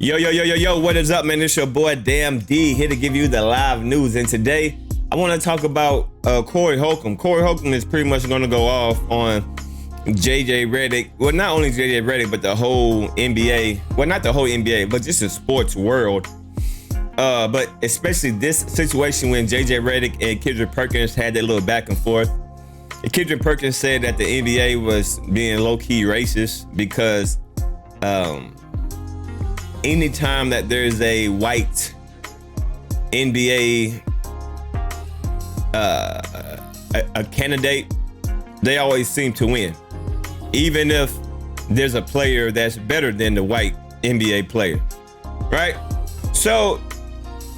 Yo, what is up, man? It's your boy, Damn D, here to give you the live news. And today, I want to talk about Corey Holcomb. Corey Holcomb is pretty much going to go off on JJ Reddick. Well, not only JJ Reddick, but the whole NBA. Well, not the whole NBA, but just the sports world. But especially this situation when JJ Reddick and Kendrick Perkins had that little back and forth. And Kendrick Perkins said that the NBA was being low-key racist because anytime that there's a white NBA a candidate, they always seem to win, even if there's a player that's better than the white NBA player, right? So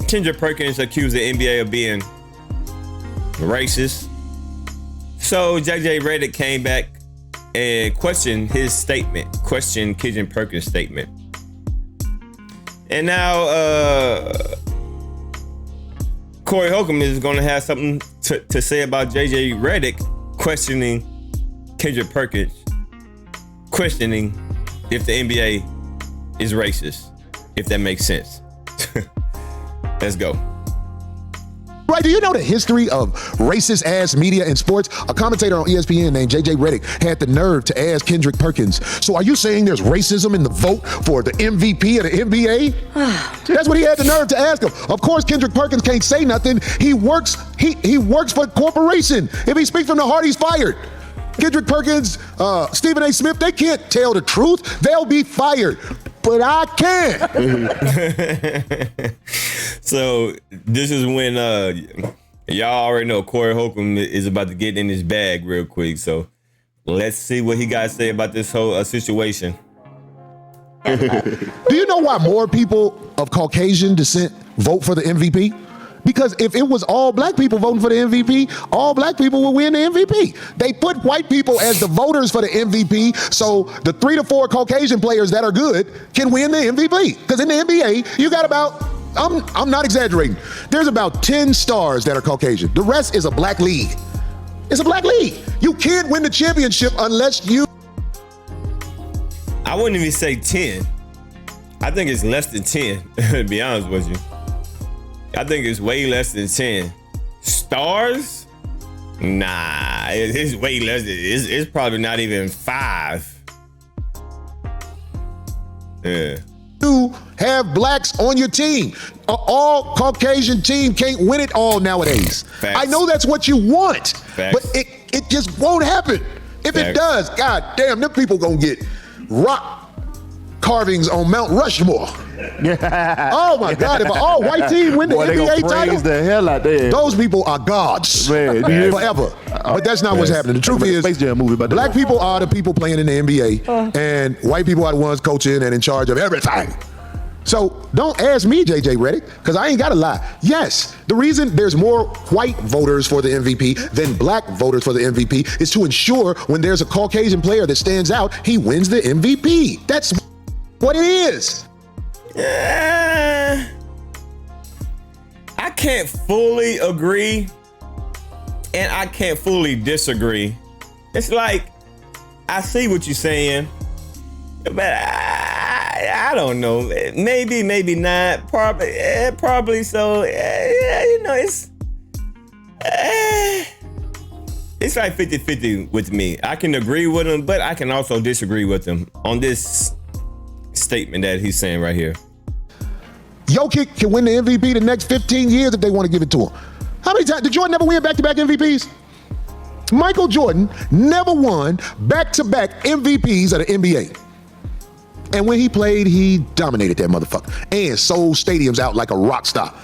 Kendrick Perkins accused the NBA of being racist. So JJ Reddick came back and questioned his statement, questioned Kendrick Perkins' statement. And now Corey Holcomb is going to have something to say about JJ Reddick questioning Kendrick Perkins, questioning if the NBA is racist, if that makes sense. Let's go. Right, do you know the history of racist-ass media in sports? A commentator on ESPN named JJ Reddick had the nerve to ask Kendrick Perkins, so are you saying there's racism in the vote for the MVP of the NBA? That's what he had the nerve to ask him. Of course, Kendrick Perkins can't say nothing. He works for a corporation. If he speaks from the heart, he's fired. Kendrick Perkins, Stephen A. Smith, they can't tell the truth. They'll be fired. But I can. So this is when y'all already know Corey Holcomb is about to get in his bag real quick. So let's see what he got to say about this whole situation. Do you know why more people of Caucasian descent vote for the MVP? Because if it was all black people voting for the MVP, all black people would win the MVP. They put white people as the voters for the MVP, so the 3 to 4 Caucasian players that are good can win the MVP. Because in the NBA, you got about, I'm not exaggerating, there's about 10 stars that are Caucasian. The rest is a black league. It's a black league. You can't win the championship unless you... I wouldn't even say 10. I think it's less than 10, to be honest with you. I think it's way less than 10. Stars? Nah, it's way less. It's probably not even 5. Yeah. You have blacks on your team. An all Caucasian team can't win it all nowadays. Facts. I know that's what you want, Facts. but it just won't happen. If Facts. it does, god damn, them people gonna get rock carvings on Mount Rushmore. Oh my God! If an all-white team win the NBA title, the hell out there. Those people are gods, man, forever. But that's not what's happening. The truth is, Space Jam movie, black people are the people playing in the NBA, and white people are the ones coaching and in charge of everything. So don't ask me, JJ Reddick, because I ain't got to lie. Yes, the reason there's more white voters for the MVP than black voters for the MVP is to ensure when there's a Caucasian player that stands out, he wins the MVP. That's what it is. I can't fully agree and I can't fully disagree. It's like, I see what you're saying, but I don't know. Maybe, maybe not. Probably so. You know, it's like 50-50 with me. I can agree with him, but I can also disagree with him on this statement that he's saying right here. Jokic can win the MVP the next 15 years if they want to give it to him. How many times did Jordan never win back-to-back MVPs? Michael Jordan never won back-to-back MVPs of the NBA. And when he played, he dominated that motherfucker and sold stadiums out like a rock star.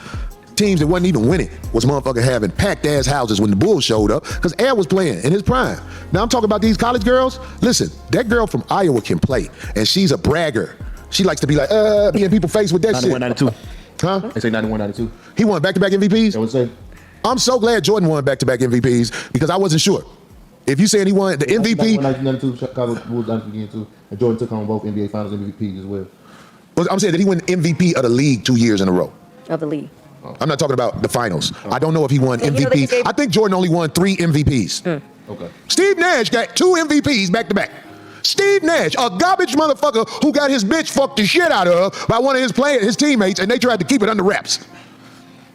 Teams that wasn't even winning was motherfucker having packed ass houses when the Bulls showed up because Air was playing in his prime. Now I'm talking about these college girls. Listen, that girl from Iowa can play and she's a bragger. She likes to be like, be in people's face with that 91, shit. 92. Huh? They say 91, 92. He won back-to-back MVPs? That would say. I'm so glad Jordan won back-to-back MVPs because I wasn't sure. If you saying he won the MVP... 1992, Chicago Bulls done again too. And Jordan took on both NBA Finals MVPs as well. I'm saying that he won MVP of the league 2 years in a row. Of the league. I'm not talking about the finals. I don't know if he won MVP. I think Jordan only won 3 MVPs. Okay. Steve Nash got 2 MVPs back to back. Steve Nash, a garbage motherfucker who got his bitch fucked the shit out of by one of his teammates, and they tried to keep it under wraps.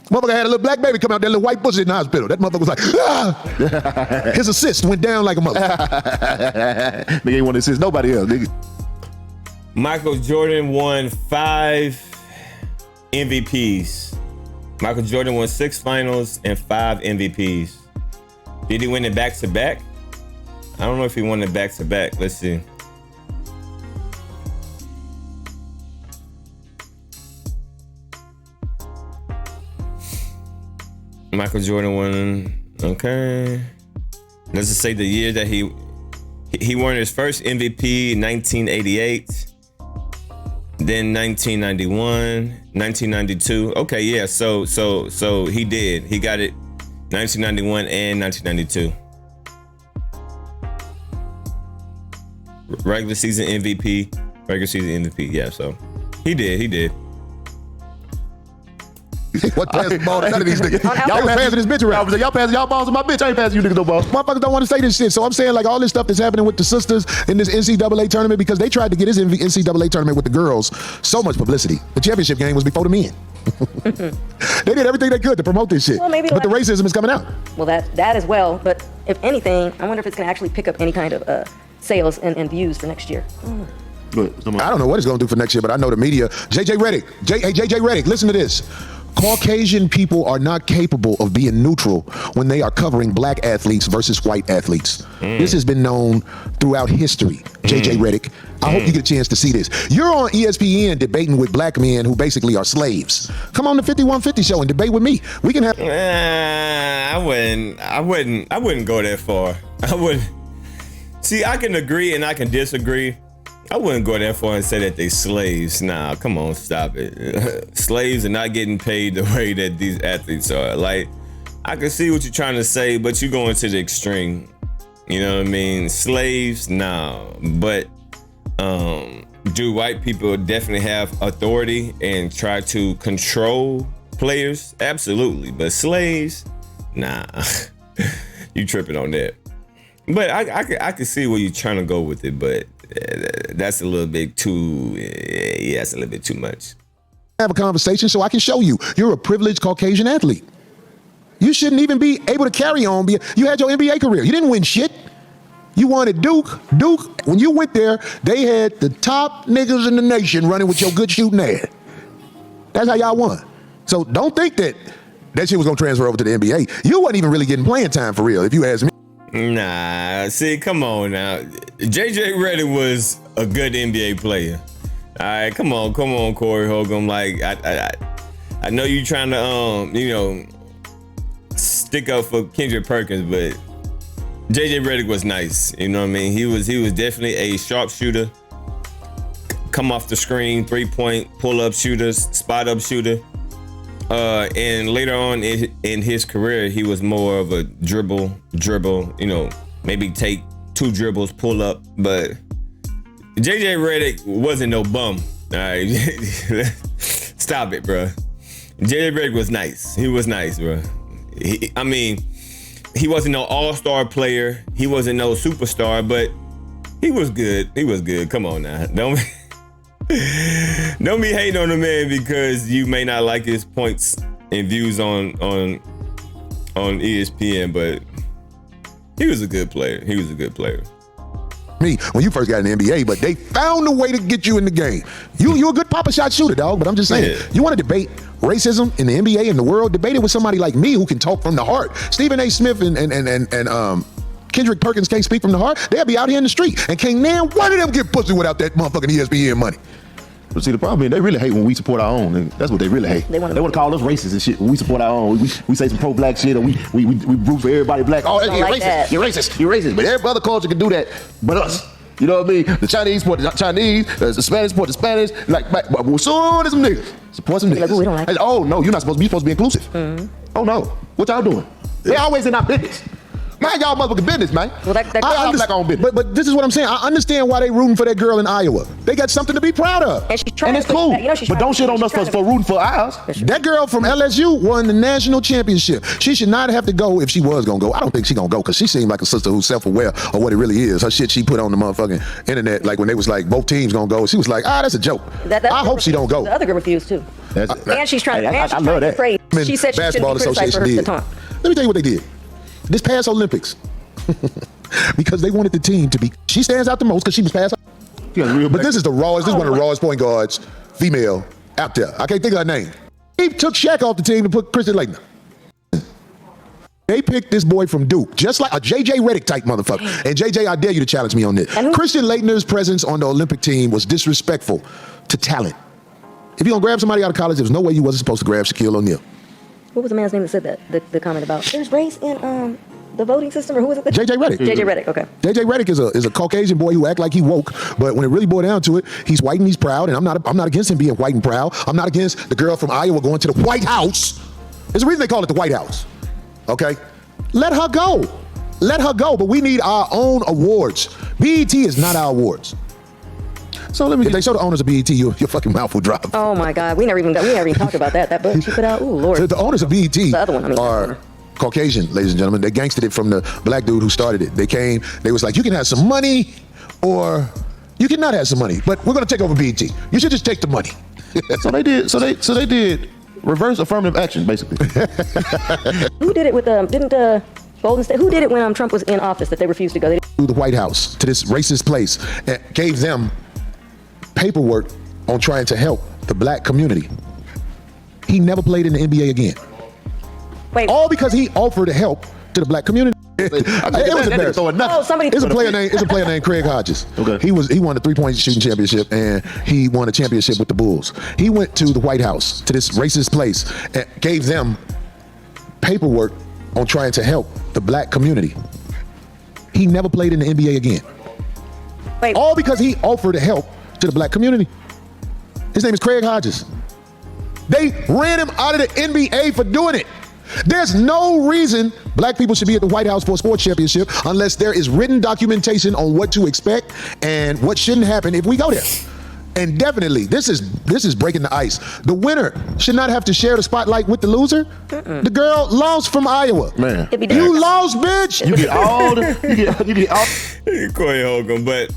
Motherfucker had a little black baby come out, that little white pussy in the hospital. That motherfucker was like, ah! His assist went down like a motherfucker. Nigga ain't want to assist nobody else, nigga. Michael Jordan won 5 MVPs. Michael Jordan won 6 finals and 5 MVPs. Did he win it back-to-back? I don't know if he won it back-to-back. Let's see. Michael Jordan won, okay. Let's just say the year that he won his first MVP in 1988, then 1991, 1992. Okay, yeah, so he did. He got it 1991 and 1992. Regular season MVP, yeah, so he did. What passing the ball to none of these niggas? Y'all was passing this bitch around. Y'all passing y'all balls to my bitch. I ain't passing you niggas no balls. Motherfuckers don't want to say this shit. So I'm saying like all this stuff that's happening with the sisters in this NCAA tournament because they tried to get this NCAA tournament with the girls so much publicity. The championship game was before the men. They did everything they could to promote this shit. Well, maybe but the racism is coming out. Well, that as well. But if anything, I wonder if it's going to actually pick up any kind of sales and views for next year. I don't know what it's going to do for next year, but I know the media. JJ Reddick, listen to this. Caucasian people are not capable of being neutral when they are covering black athletes versus white athletes. This has been known throughout history. JJ Reddick, I hope you get a chance to see this. You're on ESPN debating with black men who basically are slaves. Come on the 5150 show and debate with me. We can have. I wouldn't go that far. I wouldn't. See, I can agree and I can disagree. I wouldn't go that far and say that they slaves. Nah, come on, stop it. Slaves are not getting paid the way that these athletes are. Like, I can see what you're trying to say, but you're going to the extreme. You know what I mean? Slaves, nah. But do white people definitely have authority and try to control players? Absolutely. But slaves, nah. You tripping on that. But I can see where you're trying to go with it, but that's a little bit too, yeah, it's a little bit too much. Have a conversation so I can show you. You're a privileged Caucasian athlete. You shouldn't even be able to carry on. You had your NBA career. You didn't win shit. You won at Duke. Duke, when you went there, they had the top niggas in the nation running with your good shooting ass. That's how y'all won. So don't think that shit was going to transfer over to the NBA. You wasn't even really getting playing time for real, if you ask me. Nah, see, come on now. JJ Reddick was a good NBA player. All right, come on, Corey Holcomb. Like, I know you trying to, stick up for Kendrick Perkins, but JJ Reddick was nice. You know what I mean? He was definitely a sharpshooter. Come off the screen, 3-point, pull-up shooter, spot-up shooter. And later on in his career, he was more of a dribble, maybe take 2 dribbles, pull up. But JJ Reddick wasn't no bum. All right, stop it, bro. JJ Reddick was nice. He was nice, bro. He wasn't no all-star player. He wasn't no superstar, but he was good. He was good. Come on now, don't be hating on the man because you may not like his points and views on ESPN, but he was a good player. Me, when you first got in the NBA, but they found a way to get you in the game. You a good pop-a shot shooter, dog, but I'm just saying, You want to debate racism in the NBA and the world, debate it with somebody like me who can talk from the heart. Stephen A. Smith and Kendrick Perkins can't speak from the heart. They'll be out here in the street. And can't now one of them get pussy without that motherfucking ESPN money. But see, the problem is they really hate when we support our own. That's what they really hate. They want to call us racist and shit when we support our own. We say some pro-black shit, or we root for everybody black. Oh, you're like racist. You're racist. You're racist. But every other culture can do that, but us. You know what I mean? The Chinese support the Chinese, the Spanish support the Spanish. Like, well, soon as some niggas support some niggas. Like, we don't like oh no, you're not supposed to be. You're supposed to be inclusive. Oh no, what y'all doing? They always in our business. Mind y'all motherfucking business, man. Well, that girl- I understand, black-owned business. but this is what I'm saying. I understand why they rooting for that girl in Iowa. They got something to be proud of. And she's trying And it's to, cool. you know, she's But trying don't to- shit on she's us trying for to- rooting for ours. That girl from LSU won the national championship. She should not have to go if she was gonna go. I don't think she gonna go because she seemed like a sister who's self-aware of what it really is. Her shit she put on the motherfucking internet, like when they was like both teams gonna go, she was like, that's a joke. I hope she don't go. The other girl refused too. And she's trying. Hey, and she's I trying love to that. praise. She said she shouldn't Basketball be criticized for her Association to did. taunt. Let me tell you what they did. This past Olympics, because they wanted the team to be. She stands out the most because she was past. But this is the rawest. This is one of the rawest point guards, female, out there. I can't think of her name. They took Shaq off the team to put Christian Laettner. They picked this boy from Duke, just like a J.J. Reddick type motherfucker. And J.J., I dare you to challenge me on this. Christian Laettner's presence on the Olympic team was disrespectful to talent. If you're going to grab somebody out of college, there's no way you wasn't supposed to grab Shaquille O'Neal. What was the man's name that said that? The comment about there's race in the voting system, or who was it? J.J. Reddick. J.J. Reddick, okay. J.J. Reddick is a Caucasian boy who act like he woke, but when it really boiled down to it, he's white and he's proud, and I'm not against him being white and proud. I'm not against the girl from Iowa going to the White House. There's a reason they call it the White House, okay? Let her go. Let her go, but we need our own awards. BET is not our awards. So if they show the owners of BET, your fucking mouth will drop. Oh my God, we never even talked about that. That book she put out. Ooh, Lord. So the owners of BET The other one, I mean. are Caucasian, ladies and gentlemen. They gangstered it from the black dude who started it. They came, they was like, you can have some money or you cannot have some money, but we're gonna take over BET. You should just take the money. So they did reverse affirmative action, basically. Who did it with didn't Golden State? Who did it when Trump was in office that they refused to go? They To the White House, to this racist place, and gave them paperwork on trying to help the black community. He never played in the NBA again. Wait. All because he offered help to the black community. It was embarrassing. Oh, somebody. It's a player named Craig Hodges. Okay. He won the 3-point shooting championship, and he won a championship with the Bulls. He went to the White House, to this racist place, and gave them paperwork on trying to help the black community. He never played in the NBA again. Wait. All because he offered help to the black community. His name is Craig Hodges. They ran him out of the NBA for doing it. There's no reason black people should be at the White House for a sports championship unless there is written documentation on what to expect and what shouldn't happen if we go there. And definitely, this is breaking the ice. The winner should not have to share the spotlight with the loser. The girl lost from Iowa. Man, You lost, bitch. you get all the, you get all. Corey Holcomb, but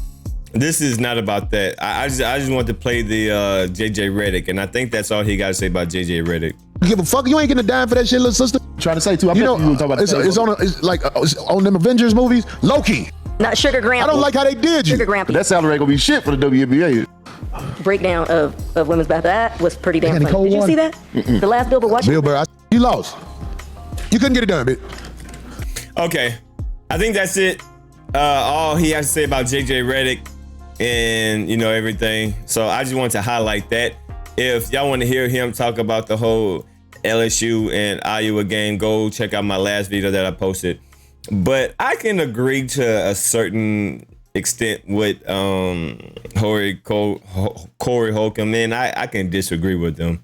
this is not about that. I just want to play the JJ Reddick, and I think that's all he got to say about JJ Reddick. Give a fuck. You ain't getting a dime for that shit, little sister. Trying to say too. You know, it's on them Avengers movies. Loki. Not Sugar Grampy. I don't like how they did you. Sugar Grampy. That salary ain't gonna be shit for the WNBA. Breakdown of women's basketball. That was pretty damn Any funny. cold Did you water? see that? The last Billboard watch. Bill Burr, you lost. You couldn't get it done, bitch. Okay, I think that's it. All he has to say about JJ Reddick and everything. So I just want to highlight that. If y'all want to hear him talk about the whole LSU and Iowa game, go check out my last video that I posted. But I can agree to a certain extent with Corey Holcomb, and I can disagree with them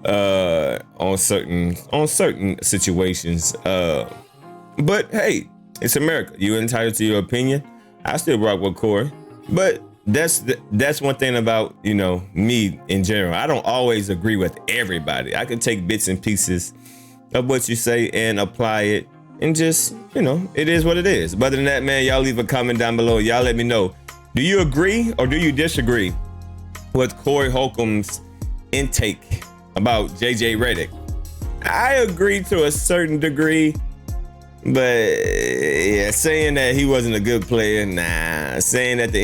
on certain situations. But hey, it's America. You're entitled to your opinion. I still rock with Corey, but that's one thing about me in general. I don't always agree with everybody. I can take bits and pieces of what you say and apply it, and just it is what it is. But other than that, man, y'all leave a comment down below. Y'all let me know. Do you agree or do you disagree with Corey Holcomb's intake about JJ Reddick? I agree to a certain degree. But yeah, saying that he wasn't a good player, nah. Saying that the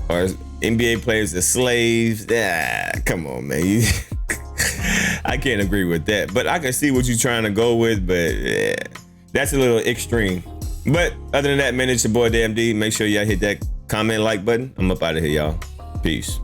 NBA players are slaves, come on, man. I can't agree with that. But I can see what you're trying to go with, but yeah, that's a little extreme. But other than that, man, it's your boy Damn D. Make sure y'all hit that comment, like button. I'm up out of here, y'all. Peace.